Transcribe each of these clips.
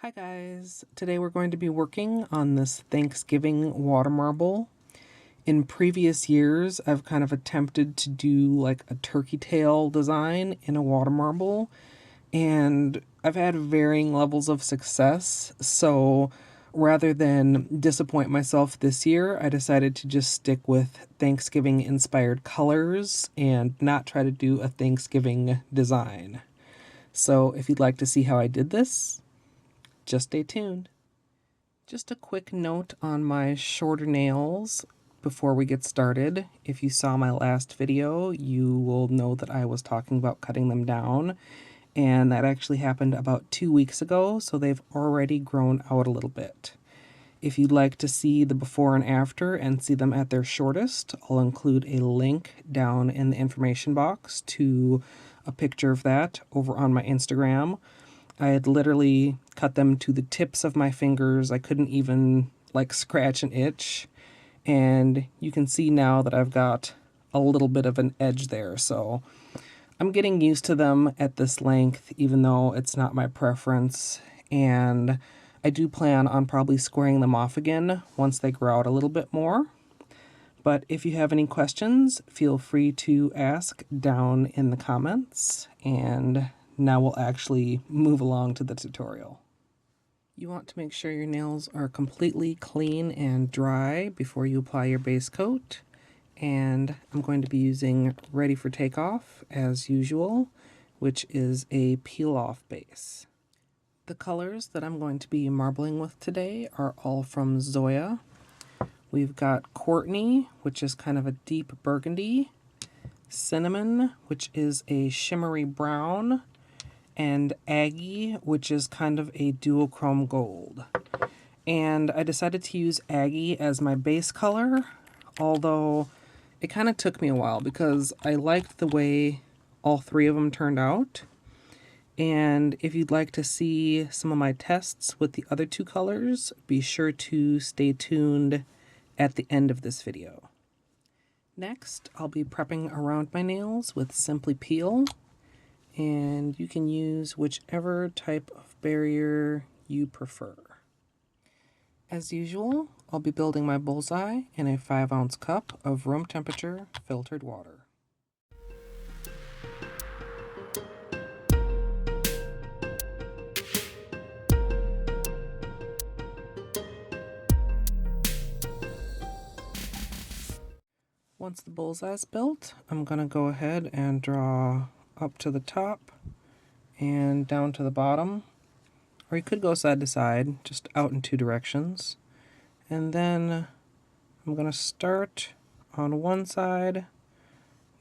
Hi guys, today we're going to be working on this Thanksgiving water marble. In previous years, I've kind of attempted to do like a turkey tail design in a water marble, and I've had varying levels of success, so rather than disappoint myself this year, I decided to just stick with Thanksgiving inspired colors and not try to do a Thanksgiving design. So if you'd like to see how I did this, just stay tuned. Just a quick note on my shorter nails before we get started. If you saw my last video, you will know that I was talking about cutting them down, and that actually happened about 2 weeks ago, so they've already grown out a little bit. If you'd like to see the before and after and see them at their shortest, I'll include a link down in the information box to a picture of that over on my Instagram. I had literally cut them to the tips of my fingers. I couldn't even like scratch an itch. And you can see now that I've got a little bit of an edge there. So I'm getting used to them at this length, even though it's not my preference. And I do plan on probably squaring them off again once they grow out a little bit more. But if you have any questions, feel free to ask down in the comments, and now we'll actually move along to the tutorial. You want to make sure your nails are completely clean and dry before you apply your base coat. And I'm going to be using Ready for Takeoff as usual, which is a peel-off base. The colors that I'm going to be marbling with today are all from Zoya. We've got Courtney, which is kind of a deep burgundy, Cinnamon, which is a shimmery brown, and Aggie, which is kind of a duochrome gold. And I decided to use Aggie as my base color, although it kind of took me a while because I liked the way all three of them turned out. And if you'd like to see some of my tests with the other two colors, be sure to stay tuned at the end of this video. Next, I'll be prepping around my nails with Simply Peel, and you can use whichever type of barrier you prefer. As usual, I'll be building my bullseye in a 5-ounce cup of room temperature filtered water. Once the bullseye is built, I'm going to go ahead and draw up to the top and down to the bottom, or you could go side to side, just out in two directions. And then I'm going to start on one side,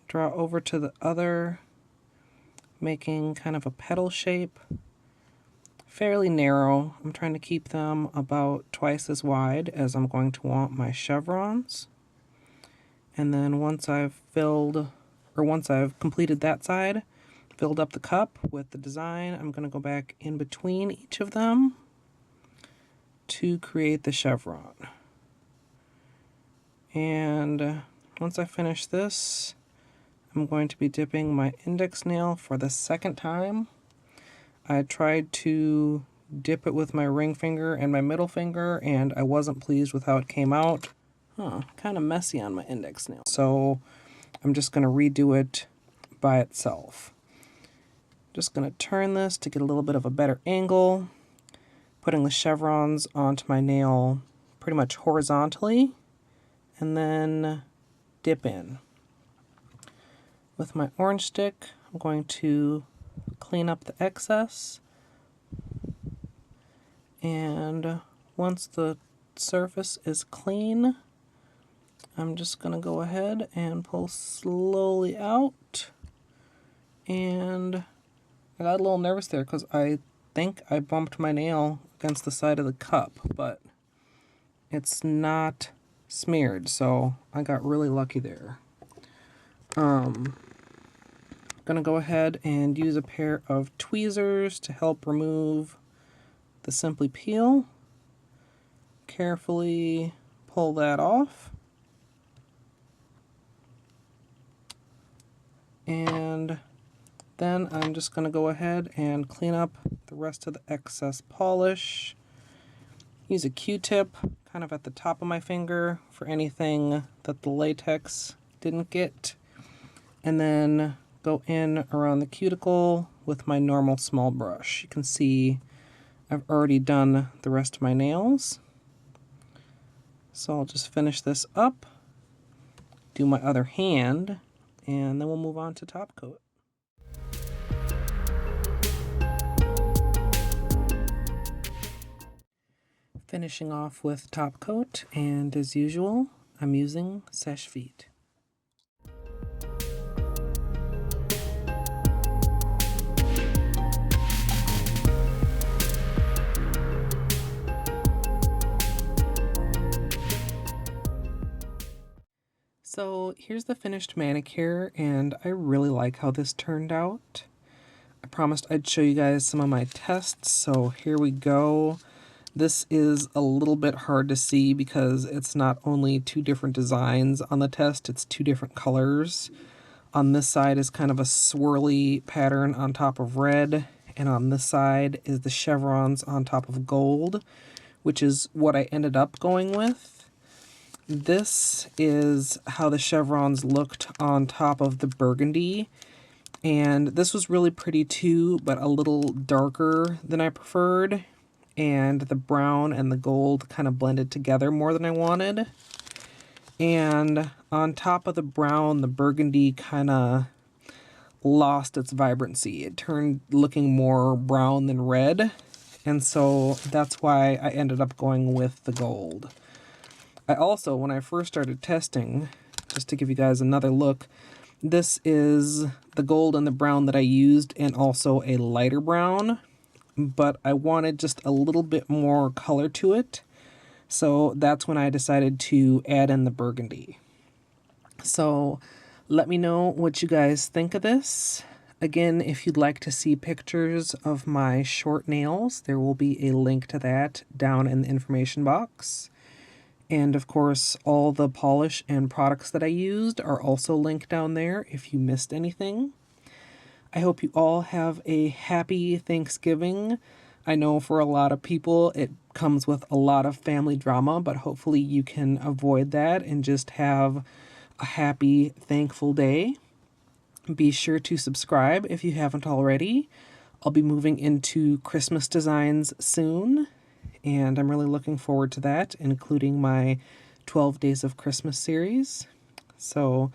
draw over to the other, making kind of a petal shape, fairly narrow. I'm trying to keep them about twice as wide as I'm going to want my chevrons. And then once I've completed that side, filled up the cup with the design, I'm going to go back in between each of them to create the chevron. And once I finish this, I'm going to be dipping my index nail for the second time. I tried to dip it with my ring finger and my middle finger, and I wasn't pleased with how it came out. Kind of messy on my index nail. So I'm just going to redo it by itself. Just going to turn this to get a little bit of a better angle, putting the chevrons onto my nail pretty much horizontally, and then dip in. With my orange stick, I'm going to clean up the excess, and once the surface is clean, I'm just going to go ahead and pull slowly out. And I got a little nervous there because I think I bumped my nail against the side of the cup, but it's not smeared, so I got really lucky there. Gonna go ahead and use a pair of tweezers to help remove the Simply Peel. Carefully pull that off. And Then I'm just going to go ahead and clean up the rest of the excess polish. Use a Q-tip kind of at the top of my finger for anything that the latex didn't get. And then go in around the cuticle with my normal small brush. You can see I've already done the rest of my nails. So I'll just finish this up, do my other hand, and then we'll move on to top coat. Finishing off with top coat, and as usual, I'm using Seche Vite. So here's the finished manicure, and I really like how this turned out. I promised I'd show you guys some of my tests, so here we go. This is a little bit hard to see because it's not only two different designs on the test, it's two different colors. On this side is kind of a swirly pattern on top of red, and on this side is the chevrons on top of gold, which is what I ended up going with. This is how the chevrons looked on top of the burgundy, and this was really pretty too, but a little darker than I preferred, and the brown and the gold kind of blended together more than I wanted. And on top of the brown, the burgundy kind of lost its vibrancy. It turned looking more brown than red, and so that's why I ended up going with the gold. I also, when I first started testing, just to give you guys another look, this is the gold and the brown that I used, and also a lighter brown, but I wanted just a little bit more color to it, so that's when I decided to add in the burgundy. So let me know what you guys think of this. Again, if you'd like to see pictures of my short nails, there will be a link to that down in the information box. And of course, all the polish and products that I used are also linked down there if you missed anything. I hope you all have a happy Thanksgiving. I know for a lot of people it comes with a lot of family drama, but hopefully you can avoid that and just have a happy, thankful day. Be sure to subscribe if you haven't already. I'll be moving into Christmas designs soon, and I'm really looking forward to that, including my 12 Days of Christmas series. So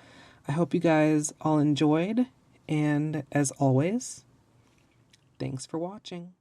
I hope you guys all enjoyed, and as always, thanks for watching.